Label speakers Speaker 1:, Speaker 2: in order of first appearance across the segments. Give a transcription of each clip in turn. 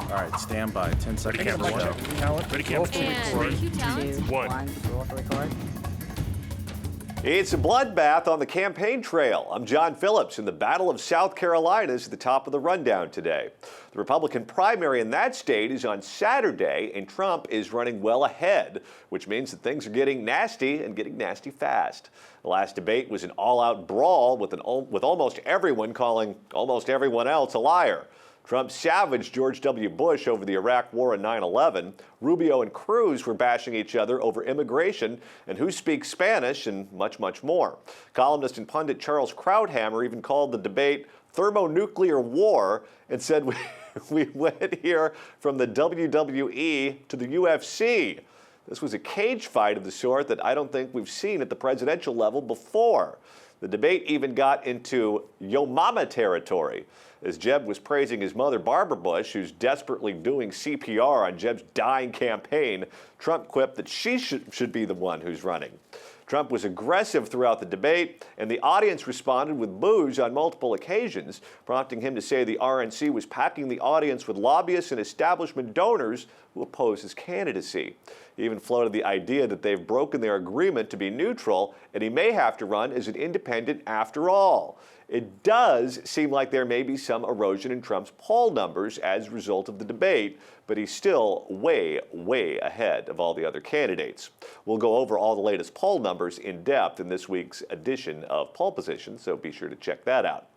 Speaker 1: All right, stand by. 10 seconds.
Speaker 2: Ready, camera,
Speaker 1: Show.
Speaker 2: one.
Speaker 1: Count.
Speaker 2: Ready, camera,
Speaker 3: And cue talent.
Speaker 2: One.
Speaker 4: Roll for record.
Speaker 5: It's a bloodbath on the campaign trail. I'm John Phillips, and the Battle of South Carolina is at the top of the rundown today. The Republican primary in that state is on Saturday, and Trump is running well ahead, which means that things are getting nasty and getting nasty fast. The last debate was an all-out brawl with almost everyone calling almost everyone else a liar. Trump savaged George W. Bush over the Iraq War and 9/11. Rubio and Cruz were bashing each other over immigration and who speaks Spanish and much, much more. Columnist and pundit Charles Krauthammer even called the debate thermonuclear war and said we went here from the WWE to the UFC. This was a cage fight of the sort that I don't think we've seen at the presidential level before. The debate even got into yo mama territory, as Jeb was praising his mother, Barbara Bush, who's desperately doing CPR on Jeb's dying campaign. Trump quipped that she should be the one who's running. Trump was aggressive throughout the debate, and the audience responded with boos on multiple occasions, prompting him to say the RNC was packing the audience with lobbyists and establishment donors who oppose his candidacy. He even floated the idea that they've broken their agreement to be neutral, and he may have to run as an independent after all. It does seem like there may be some erosion in Trump's poll numbers as a result of the debate, but he's still way, way ahead of all the other candidates. We'll go over all the latest poll numbers in depth in this week's edition of Poll Position, so be sure to check that out.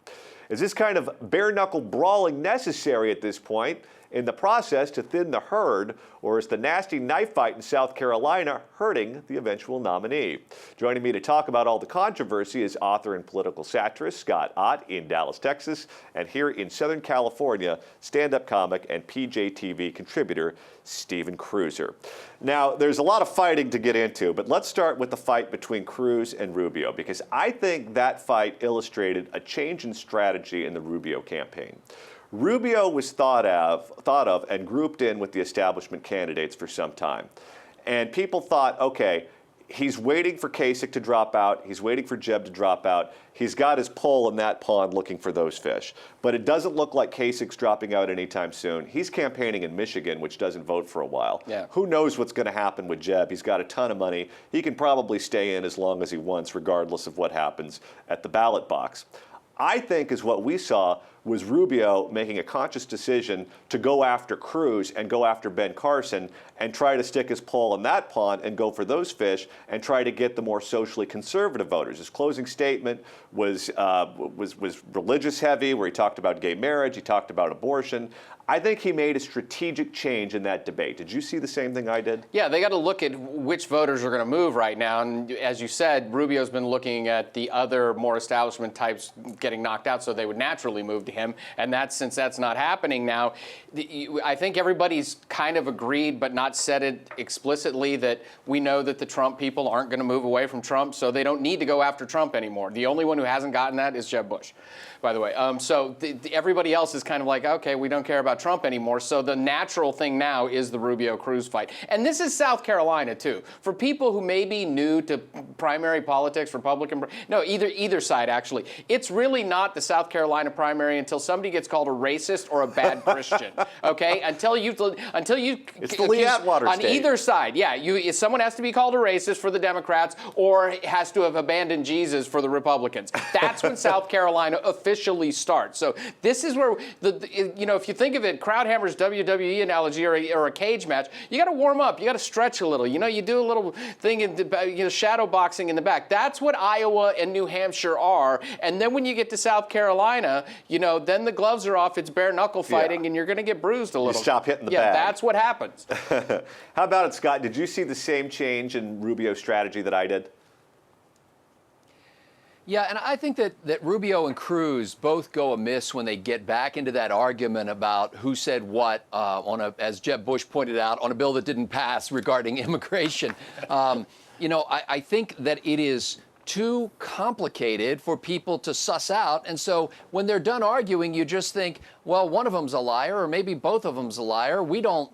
Speaker 5: Is this kind of bare-knuckle brawling necessary at this point in the process to thin the herd, or is the nasty knife fight in South Carolina hurting the eventual nominee? Joining me to talk about all the controversy is author and political satirist Scott Ott in Dallas, Texas, and here in Southern California, stand-up comic and PJTV contributor Stephen Cruiser. Now, there's a lot of fighting to get into, but let's start with the fight between Cruz and Rubio, because I think that fight illustrated a change in strategy in the Rubio campaign. Rubio was thought of and grouped in with the establishment candidates for some time. And people thought, okay, he's waiting for Kasich to drop out. He's waiting for Jeb to drop out. He's got his pole in that pond looking for those fish. But it doesn't look like Kasich's dropping out anytime soon. He's campaigning in Michigan, which doesn't vote for a while.
Speaker 6: Yeah.
Speaker 5: Who knows what's going to happen with Jeb? He's got a ton of money. He can probably stay in as long as he wants, regardless of what happens at the ballot box. I think is what we saw was Rubio making a conscious decision to go after Cruz and go after Ben Carson and try to stick his pole in that pond and go for those fish and try to get the more socially conservative voters. His closing statement was religious heavy, where he talked about gay marriage, he talked about abortion. I think he made a strategic change in that debate. Did you see the same thing I did?
Speaker 6: Yeah, they got to look at which voters are going to move right now. And as you said, Rubio's been looking at the other more establishment types getting knocked out, so they would naturally move to him. And since that's not happening now, I think everybody's kind of agreed, but not said it explicitly, that we know that the Trump people aren't going to move away from Trump, so they don't need to go after Trump anymore. The only one who hasn't gotten that is Jeb Bush, by the way. So everybody else is kind of like, okay, we don't care about Trump anymore. So the natural thing now is the Rubio-Cruz fight. And this is South Carolina, too. For people who may be new to primary politics, Republican, no, either side, actually. It's really not the South Carolina primary until somebody gets called a racist or a bad Christian, okay? Until you
Speaker 5: It's the Lee Atwater
Speaker 6: on
Speaker 5: state.
Speaker 6: either side, yeah. Someone has to be called a racist for the Democrats or has to have abandoned Jesus for the Republicans. That's when South Carolina officially starts. So this is where, if you think of it, Krauthammer's WWE analogy or a cage match, you got to warm up. You got to stretch a little. You do a little thing in shadow boxing in the back. That's what Iowa and New Hampshire are. And then when you get to South Carolina, then the gloves are off. It's bare knuckle fighting, and you're going to get bruised a little.
Speaker 5: You stop hitting the bag.
Speaker 6: Yeah, that's what happens.
Speaker 5: How about it, Scott? Did you see the same change in Rubio's strategy that I did?
Speaker 7: Yeah, and I think that Rubio and Cruz both go amiss when they get back into that argument about who said what as Jeb Bush pointed out, on a bill that didn't pass regarding immigration. I think that it is too complicated for people to suss out. And so when they're done arguing, you just think, well, one of them's a liar, or maybe both of them's a liar. We don't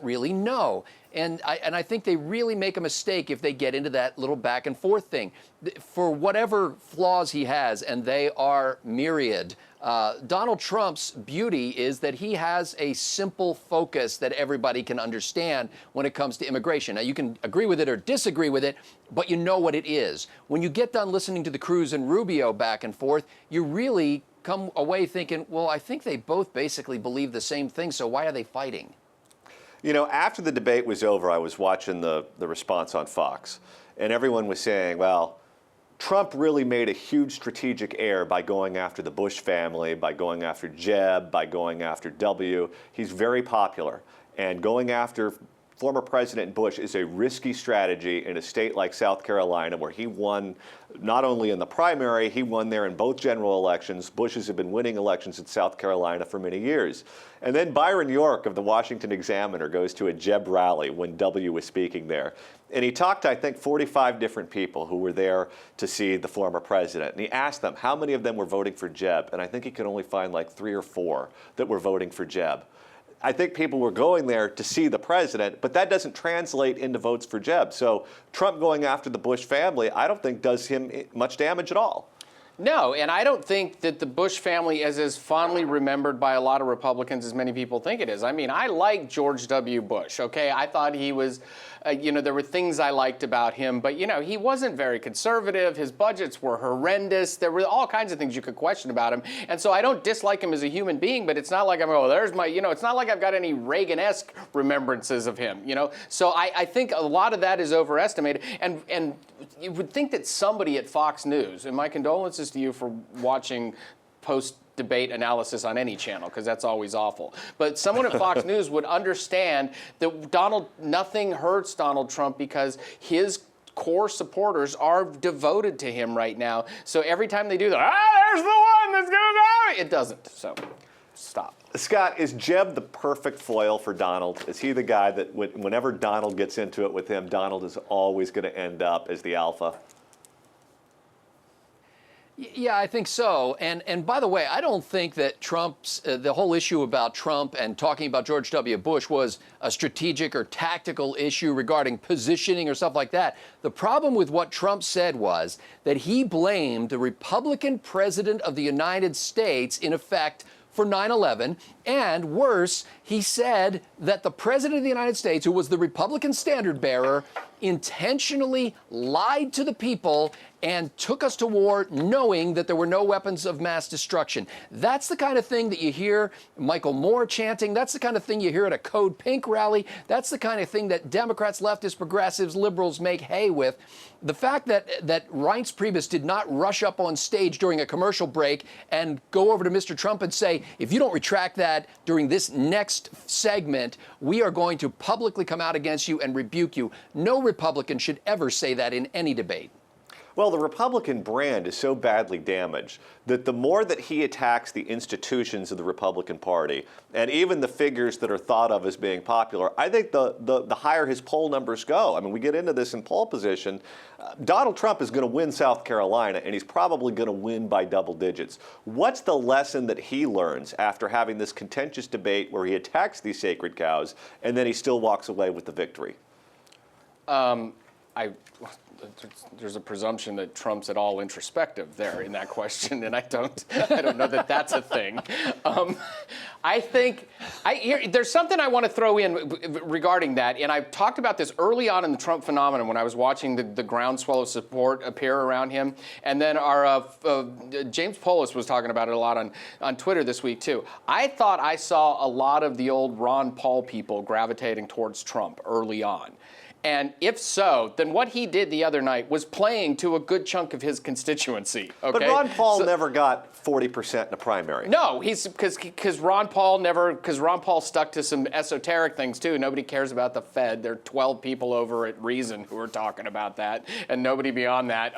Speaker 7: really know. And I think they really make a mistake if they get into that little back and forth thing. For whatever flaws he has, and they are myriad, Donald Trump's beauty is that he has a simple focus that everybody can understand when it comes to immigration. Now, you can agree with it or disagree with it, but you know what it is. When you get done listening to the Cruz and Rubio back and forth, you really come away thinking, well, I think they both basically believe the same thing, so why are they fighting?
Speaker 5: You know, after the debate was over, I was watching the response on Fox, and everyone was saying, well, Trump really made a huge strategic error by going after the Bush family, by going after Jeb, by going after W. He's very popular, and going after former President Bush is a risky strategy in a state like South Carolina, where he won not only in the primary, he won there in both general elections. Bushes have been winning elections in South Carolina for many years. And then Byron York of the Washington Examiner goes to a Jeb rally when W was speaking there. And he talked to, I think, 45 different people who were there to see the former president. And he asked them how many of them were voting for Jeb. And I think he could only find like 3 or 4 that were voting for Jeb. I think people were going there to see the president, but that doesn't translate into votes for Jeb. So Trump going after the Bush family, I don't think does him much damage at all.
Speaker 6: No, and I don't think that the Bush family is as fondly remembered by a lot of Republicans as many people think it is. I mean, I like George W. Bush, okay? I thought he was, there were things I liked about him, but, he wasn't very conservative. His budgets were horrendous. There were all kinds of things you could question about him. And so I don't dislike him as a human being, but it's not like there's my, it's not like I've got any Reagan-esque remembrances of him, So I think a lot of that is overestimated. And you would think that somebody at Fox News, and my condolences to you for watching post-debate analysis on any channel, because that's always awful. But someone at Fox News would understand that nothing hurts Donald Trump because his core supporters are devoted to him right now. So every time they do that, there's the one that's going to go, it doesn't. So stop.
Speaker 5: Scott, is Jeb the perfect foil for Donald? Is he the guy that whenever Donald gets into it with him, Donald is always going to end up as the alpha?
Speaker 7: Yeah, I think so. And by the way, I don't think that Trump's, the whole issue about Trump and talking about George W. Bush was a strategic or tactical issue regarding positioning or stuff like that. The problem with what Trump said was that he blamed the Republican president of the United States, in effect, for 9/11, and worse, he said that the president of the United States, who was the Republican standard bearer, intentionally lied to the people and took us to war knowing that there were no weapons of mass destruction. That's the kind of thing that you hear Michael Moore chanting. That's the kind of thing you hear at a Code Pink rally. That's the kind of thing that Democrats, leftists, progressives, liberals make hay with. The fact that Reince Priebus did not rush up on stage during a commercial break and go over to Mr. Trump and say, if you don't retract that during this next segment, we are going to publicly come out against you and rebuke you. No Republican should ever say that in any debate.
Speaker 5: Well, the Republican brand is so badly damaged that the more that he attacks the institutions of the Republican Party and even the figures that are thought of as being popular, I think the higher his poll numbers go. I mean, we get into this in poll position. Donald Trump is going to win South Carolina, and he's probably going to win by double digits. What's the lesson that he learns after having this contentious debate where he attacks these sacred cows and then he still walks away with the victory?
Speaker 6: There's a presumption that Trump's at all introspective there in that question, and I don't know that that's a thing. I think there's something I want to throw in regarding that, and I've talked about this early on in the Trump phenomenon when I was watching the groundswell of support appear around him, and then our James Polis was talking about it a lot on Twitter this week too. I thought I saw a lot of the old Ron Paul people gravitating towards Trump early on. And if so, then what he did the other night was playing to a good chunk of his constituency. Okay?
Speaker 5: But Ron Paul never got 40% in a primary.
Speaker 6: No, because Ron Paul stuck to some esoteric things too. Nobody cares about the Fed. There are 12 people over at Reason who are talking about that, and nobody beyond that.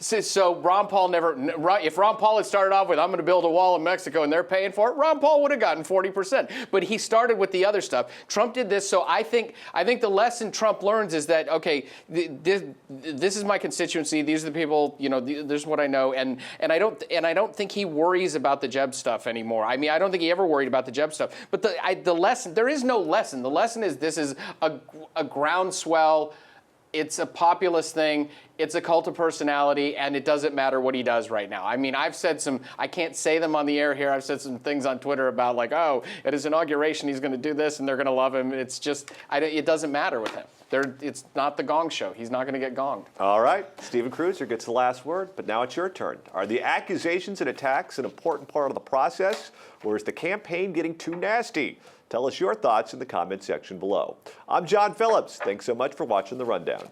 Speaker 6: So Ron Paul if Ron Paul had started off with, I'm going to build a wall in Mexico and they're paying for it, Ron Paul would have gotten 40%. But he started with the other stuff. Trump did this, so I think the lesson Trump learns is that, okay, this is my constituency. These are the people. This is what I know, and I don't think he worries about the Jeb stuff anymore. I mean, I don't think he ever worried about the Jeb stuff. But the lesson, there is no lesson. The lesson is this is a groundswell It's a populist thing. It's a cult of personality, and it doesn't matter what he does right now. I mean, I've said I can't say them on the air here. I've said some things on Twitter about like, oh, at his inauguration, he's going to do this, and they're going to love him. It's just, it doesn't matter with him. It's not the gong show. He's not going to get gonged.
Speaker 5: All right, Stephen Cruiser gets the last word, but now it's your turn. Are the accusations and attacks an important part of the process, or is the campaign getting too nasty? Tell us your thoughts in the comment section below. I'm John Phillips. Thanks so much for watching The Rundown.